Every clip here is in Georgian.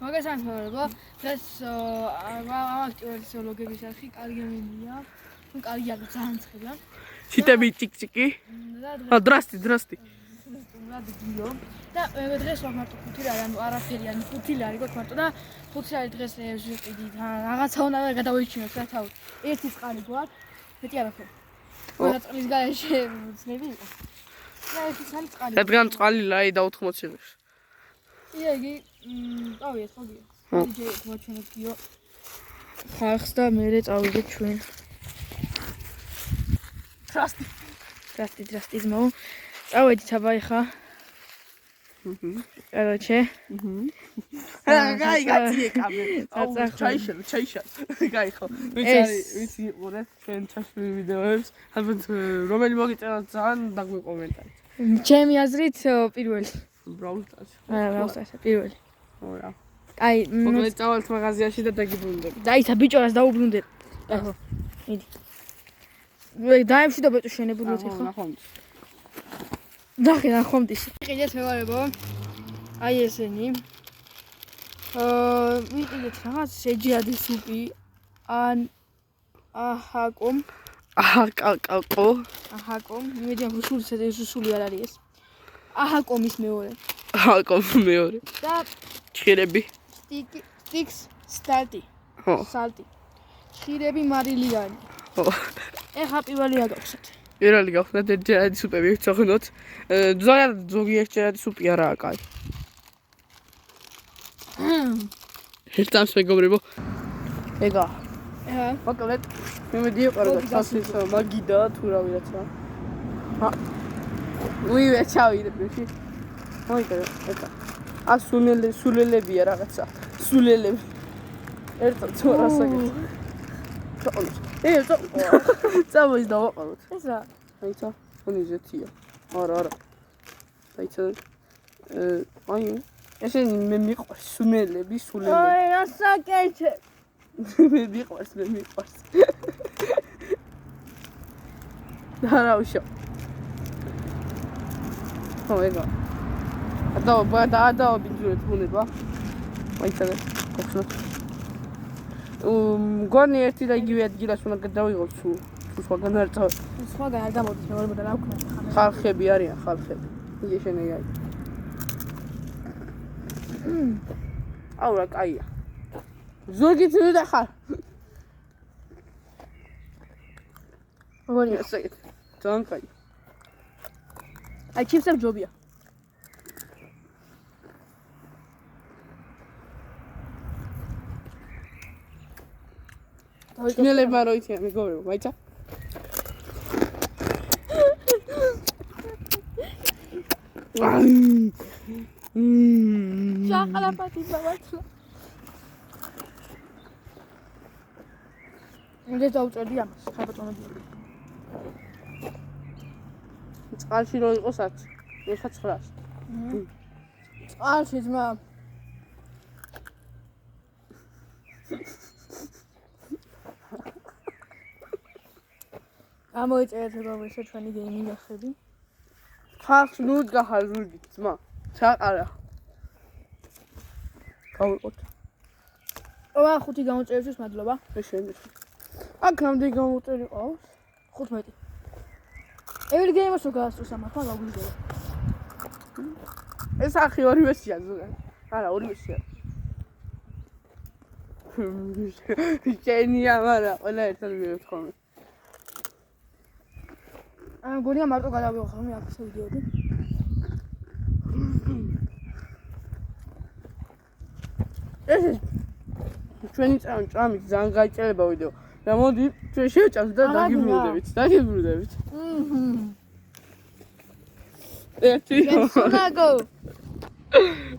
მოგესალმებო. დღეს ამაქტიურის ლოგების არხი კარგი მინია. Ну, კარგი არის ძალიან ცხელა. ჩიტები ჩიკ-ჩიკი. დრასტი. რადგიო. და დღეს ვარ მარტო 5 ლარი, ანუ არაფერი, ანუ 5 ლარი გვაქვს მარტო და 5 ლარი დღეს ვიყიდი რაღაცა უნდა გადავიჩინოთ რა თავი. ერთი წყალი გვაქვს, მეტი არაფერი. ყველა წყლის გარეშე ძნები იყო. და ერთი სამ წყალი. რადგან წყალი ლარი და 80 ღირს. იგი წავიდეთ ხოგიო. DJ გვაჩვენებს გიო. ხალხს და მე წავიდეთ ჩვენ. Drastismo. წავედით აბა ეხა. Короче. გაი გაციე კამერა. ჩაიშალ. გაი ხო. ვიცი უყურეთ ჩვენ ჩაშლილი ვიდეოებს. ალბათ რომელი მოგიწერა ძალიან დაგვიკომენტარით. ჩემი აზრით პირველი. ბრაულსტარს. ბრაულსტარს პირველი. ორა. აი, მოგეთ წავალთ მაღაზიაში და დაგიბრუნდები. დაიცა ბიჭორას დაუბრუნდები. ახლა. მიდი. დაემშვიდობეთ შენებურად ხო? ნახომდის. იყიდეთ მეგობრებო. აი ესენი. ვიყიდეთ რაღაც შეჯადი სუპი. ან აჰაკომ. აჰაკომ. იმედია რუსული არ არის ეს. აჰაკომის მეორე. და ჩხირები. სტიქს სტალტი. სალტი. ჩხირები მარილიანი. ხო. ეხა პირველი აგავხსნათ. პირველი გავხსნათ ჯერადი სუპები ვცოხნოთ. ზოგი ჯერადი სუპი არაა კაი. ერთამს მეგობრებო. ეგა. მოკლედ იმედი იყარა სასის მაგიდა თუ რა ვიღაცა. უივე ჩავიდები. მოიგე ეხა. სულელებია რაღაცა. სულელები. ერთად ცორასაკეთ. წამოის დავაყაროთ. ეს რა? აიცა, უნიზეთია. არა. აიცა. აი, ესენი მე მიყვარს სულელები. აი, ასაკეთე. მე მიყვარს. არა უშო. ხო, ეგა. და ბიძურეთ ბუნება. აიცა, გახსნათ. გონი ერთი და იგივე ადგილას უნდა გადავიღოთ სულ სხვაგან არ წავ. სხვაგან არ გამოდის მეგობრებო და რა ვქნა ხალხები არიან ხალხები. იგი შენია. აუ რა კაია. ზოგი ძუდა ხარ. როგორია? ძალიან კაი. აი ჩიფსებ ჯობია. ჩინელებმა რო იციან მეგობრებო, მაიცა? შაყალაპათი ბავაცლა. მე დავწერდი ამას, ხაბატონები. წყალში რო იყოს 10, ეხა 900. წყალში ძმა. ამოიწერეთ მეგობრებო ჩვენი გეიმინგ ახები. ხალხს ნუ გახარ ზურგი ძმა. ჩაყარა. გავიყოთ. ვა 5 გამოწერებისთვის მადლობა. ეს შენს. აქ რამდენი გამოტერი ყავს? 15. ეველი გეიმერსო გაასწროს ამას, მაგრამ გაგვიძელა. ეს ახი ორივესია ზოგადად. არა, ორივესია. შენია, მაგრამ ყველა ერთად მივიღეთ ხოლმე. გონია მარტო გადავიღო ხოლმე აქ ვიდეოები. ეს ჩვენი წამი ძალიან გაიჭერება ვიდეო. და მოდი ჩვენ შევჭამთ და დაგიბრუნდებით. ერთი. სუნაგო.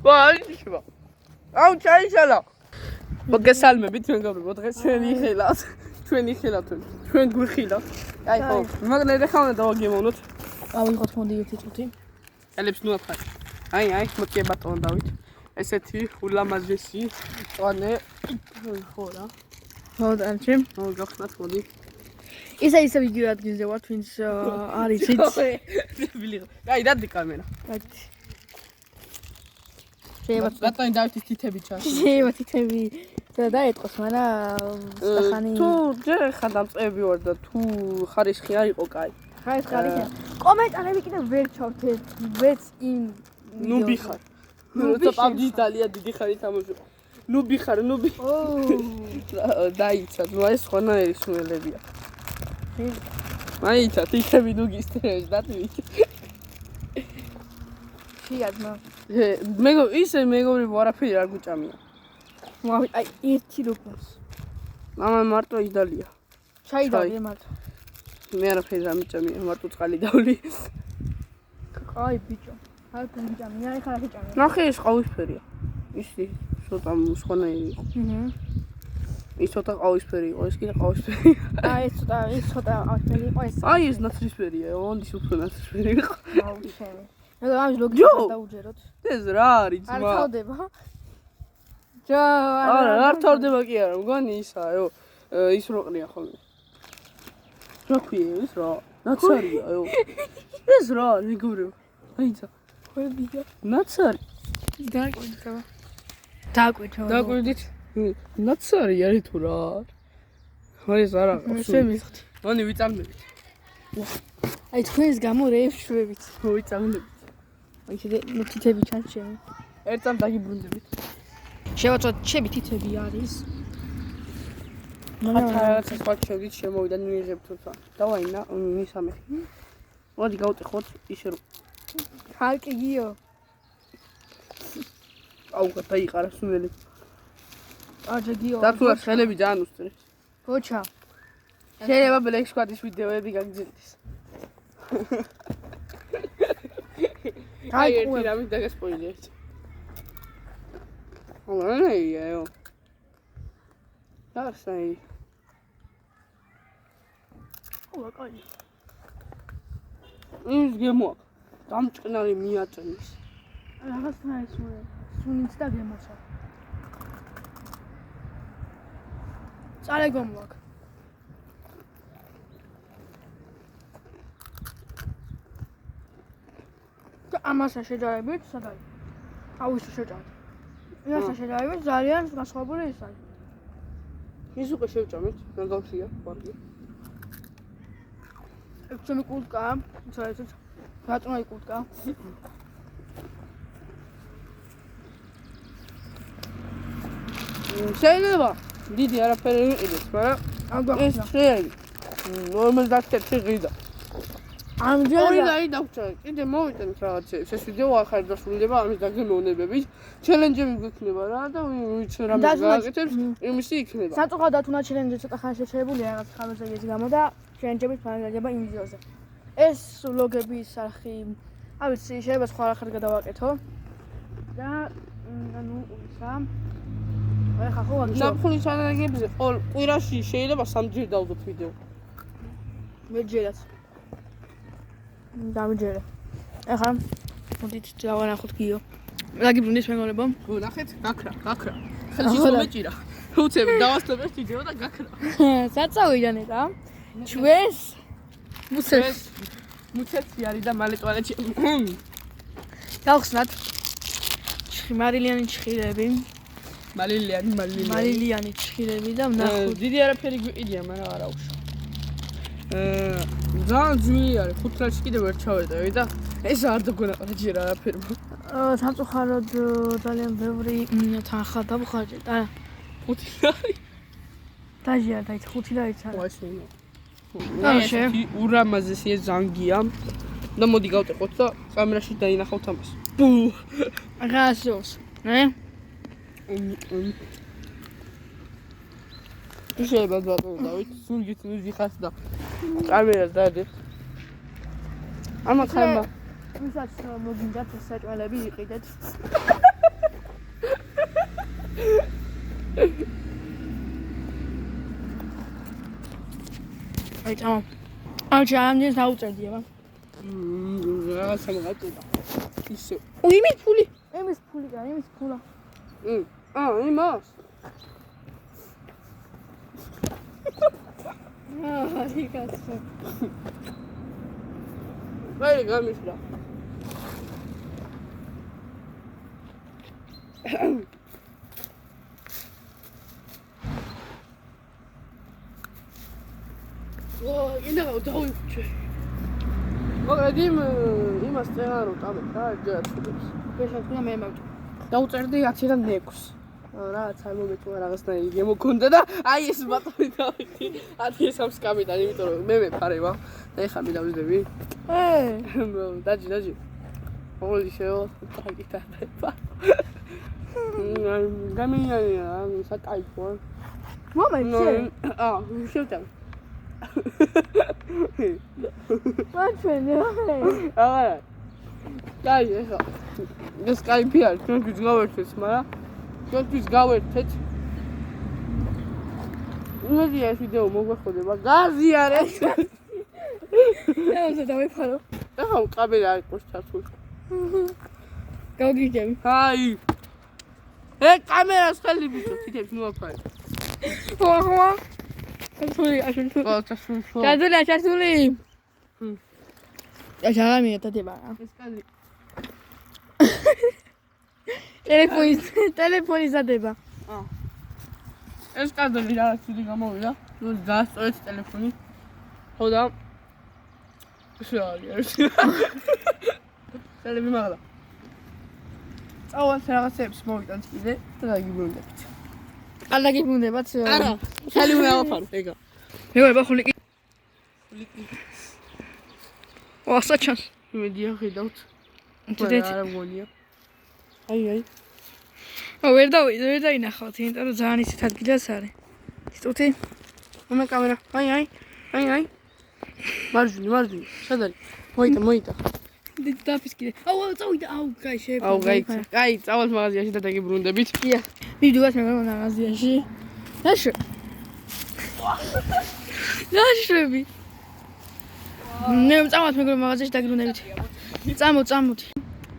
ვაიშვა. აუ ჩაიშალა. მოგესალმებით მეგობრებო, დღეს ჩვენი ხილავთ. ჩვენ გვიხილავთ. აი ხო, მაგნერე ხავნა დავაგემოვნოთ. ავიღოთ მოდი ერთი წუთი. ელებს ნუ აფხარ. აი, მოწე ბატონ დავით. ესეთი ულამაზესი წვანე ხო რა. ხო, დანჩი. გახსნათ მოდი. ისე ვიდეო ადგილზე ვარ, თვინს არის იცით. აი, დადი კამერა. დადი. რატომ დავითის თითები ჩანს? შეიძლება თითები დაეთყოს, მაგრამ სტახანი თუ ჯერ ხა დამწყები ვარ და თუ ხარისხი არ იყო კაი. ხარისხი არის. კომენტარები კიდე ვერ ჩავთეთ, ვერც იმ ნუბი ხარ. როცა PUBG ძალიან დიდი ხარი თამაშობ. ნუბი ხარ, ნუბი. დაიცა, ნუ ეს ხონაერი სულელებია. მაიცა, თითები ნუ გისტრეს დათვით. შეადმა. ისე მეგობრი ვარაფერი არ გუჭამია. აი ერთი რუბლს. მამა მარტო იდალია. ჩაიდავე მარტო. მე არაფერი არ მიჭამია, მარტო წყალი დავლი. აი ბიჭო. არ გიჭამია, აი ხარ გიჭამია. ნახე ეს ყავისფერია. ისი ცოტა სხვანაირი იყო. ის ცოტა ყავისფერი იყო, ეს კიდე ყავისფერია. აი ეს ცოტა ყავისფერი იყო ეს. აი ეს ნაცრისფერია, ონდის უფრო ნაცრისფერი იყო. აუ შენ. მე ამის ლოგიკა დაუჯეროთ. ეს რა არის ძმა? არ თავდება. ჯო, არ თავდება კი არა, მგონი ისაა, ის რო ყნია ხოლმე. რა ქვია ეს რა? ნაცარია, ეს რა, მეგობრებო. აიცა. ხებია. ნაცარი. დაკვირდით. ნაცარი არის თუ რა? აი ეს არა. შემიხთ. მანი ვიწამნებით. აი თქვენს გამო რეებს შვებით. ვიწამნებით. აი შედე თითები ჩანს ჩემი. ერთამ დაგიბრუნდებით. შევაწოთ ჩემი თითები არის. რაღაცა სხვა შევდით შემოვიდა მიიღებ თუცა. დავაი მისამე. მოდი გავტეხოთ ისე რომ ხალკი გიო. აუ გადაიყარა სულელი. აჯა გიო. დათულა ხელები ძალიან უსწრებს. გოჩა. შეიძლება Black Squad-ის ვიდეოები გაგძინდეს. აი ერთი რამის დაგასპოილერეთ. აიო. დაასაი. კაი. ის გემო. დამჭკნარი მიაწნის. რაღაცა ის სუნიც და გემოცა. წარე გომლაკ. ამასა შეჯარებით სადაა? აუ ის შეჯარებით. ამასა შეჯარებით ძალიან განსხვავებული ის არის. ის უკვე შევჭამეთ, მაგავსია, ვარგი. ჩემი კულტკა, საერთოდ რატომი კულტკა? შეიძლება დიდი არაფერი იყიდეს, მაგრამ ეს შეიძლება 51 ღირდა. ამჯერად აი დავჭა, კიდე მოვიტანთ რაღაცებს. ეს ვიდეო ახალ დასრულდება ამის დაგემოვნებებით. ჩელენჯები გვექნება რა და ვინც რამე გააკეთებს, იმისი იქნება. საწუხაროდ უნდა ჩელენჯი ცოტა ხანს შეჩერებულია რაღაც ხარვეზების გამო და ჩელენჯები ფარგლდება იმ ვიდეოზე. ეს ვლოგების არხი, არ ვიცი, შეიძლება სხვა არხად გადავაკეთო. და ანუ ისა ახლა ხო ვაგიო. საფხულის ანალოგიებზე ყოველ კვირაში შეიძლება 3 ჯერ დავდოთ ვიდეო. მეჯერაც. დამჯერე. ახლა მოდით დავანახოთ გიო. დაგიბრუნდეს მეგობრებო. ნახეთ, გაქრა. ხელში მომეჭირა. უცებ დავასწრებ ვიდეო და გაქრა. საწავიდან ეტა. ჩვენს მუცეთი არის და მალე ტუალეტში. გავხსნათ. მარილიანი ჭხილები. მარილიანი ჭხილები და ვნახოთ. დიდი არაფერი გვიყიდია, მაგრამ არა უშო. ძალიან ძვირი არის, 5 წელს კიდე ვერ ჩავეტევი და ეს არ დაგონაყრა ჯერ არაფერმა. სამწუხაროდ ძალიან ბევრი თანხა დავხარჯე და 5 ლარი. დაჟია და 5 ლარი ცა. ვაშინო. დაშე. ურამაზესი ეს ზანგია. და მოდი გავტეხოთ და კამერაში დაინახავთ ამას. ბუ. რასოს, შეიძლება ბატონო დავით, სულგით ვიხას და კამერას დადებთ. ამათ ხება. ვისაც მოგინდათ ეს საჭმელები იყიდეთ. აი თამ. აჩა ამის დაუწერდი აბა. რაღაცა მოგატყდა. ისე. იმის ფული. იმის ფულა. იმას. რიკაცო. ვაი გამიშრა. 와, 얘네가 어쩌고 있지? მოგედი იმას წერა რომ წამეთ რა ჯერს. გეშა მე მაგ დაუწერდი 10-დან 6. რაღაც ამომეთქვა რაღაცნაირი გემოქონდა და აი ეს ბატონი დავიდი 10-3 კამიდან, იმიტომ რომ მე მეფარე ვარ. და ეხლა მე დავიძები. დაჯი. ოღონდ შეო წაგიტადება. გამინიანია, საკაიფო. მომენტი. შევტან. მაჩვენე. აა. დაი ეხლა. ეს კაიფი არის, ჩვენთვის გავერთეთ, მაგრამ ჩვენთვის გავერთეთ. იმედია ეს ვიდეო მოგვეხოდება. გაზიარეთ. ეუზე დავიფარო. ეხლა კაბელი არ იყოს ჩართული. გავგიჯები. აი. კამერას ხელი ბიჭო, თითებს მოაფარე. ხო. ჩართული, აშენთული. ჩართული. ჟაღამია დადება. ეს კადრი. ტელეფონის დადება. ეს კადრი რაღაც ვიდი გამოვიდა. ნუ დაასწორეთ ტელეფონი. ხო და ისე არის. ტელეფონი მაგალა. წავალ რაღაცებს მოვიტანთ კიდე და დაგიბრუნდებით. არ დაგიბრუნდებათ. არა, ხელი უნდა ავაფარო, ეგა. მეგობრებო, ხულიკი. ვასაჩან. იმედია ხედავთ. დედეთ. არა მგონია. აი. ვერ დაინახავთ, იმიტომ რომ ძალიან ისეთ ადგილას არის. სტუთი. მომა კამერა. აი. მარჯვნი. სად არის? მოიტა. დაფის კიდე. წავიდა. კაი, შეეფა. გაიქცა. კაი, წავალ მაღაზიაში და დაგიბრუნდებით. ია. მივიდივართ მეგობრებო მაღაზიაში. ნაშვები. მე წამოთ მეგობრებო მაღაზიაში დაგიბრუნდებით. წამოდი.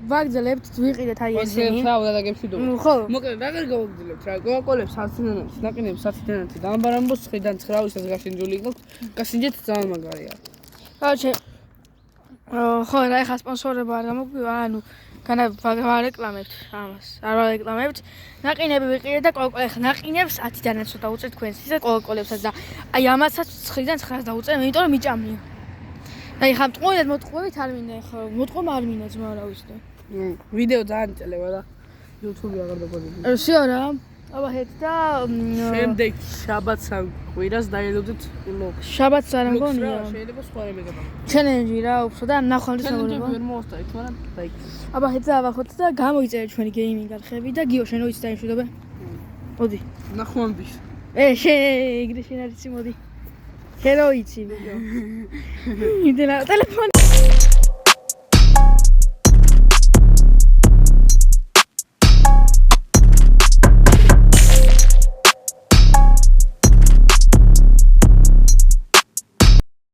ვაგრძელებთ, ვიყიდეთ აი ესენი. ხავა დაგემშვიდობ. ხო. მოკლედ რა გარ გავაგრძელებთ რა? კოკოლებს ასცენანებს, ნაკინებს ასცენანებს და ამბარამბოს ხედან 9-ვისაც გაშენჯული იყო. გასინჯეთ ძალიან მაგარია. კაჩე. ხო, რა ეხა სპონსორება არ გამოგვივა, ანუ ვარეკლამებთ ამას. არ ვარეკლამებთ. ნაკინები ვიყიდეთ და კოკოლე ხა ნაკინებს 10-დანაც დავუწერ თქვენს ისე კოკოლებსაც და აი ამასაც 9-დან 9-ს დავუწერ, იმიტომ რომ მიჭამნია. აი ხა მტყუილად მოტყუებით არ მინდა ხა მოტყუმა არ მინდა ძმა რა ვიცი. ვიდეო ძალიან იწელება და YouTube-ი აღარ დაგვაგვიდება. შეარა. აბა ჰეთ და შემდეგ შაბათს ან კვირას დაელოდეთ ბლოგს. შაბათს არ მგონია. შეიძლება სხვა რამე გაბა. ჩელენჯი რა უფრო და ნახვალის მეგობრებო. ვერ მოვასწრეთ, მაგრამ დაიქცა. აბა ჰეთ და ავახოთ და გამოიწერეთ ჩვენი გეიმინგ არხები და გიო შენ როიც დაიმშვიდობე. მოდი. ნახვამდის. შენ ეგრე შენ არ იცი მოდი. შენ რო იცი ბიჭო. იდელა ტელეფონი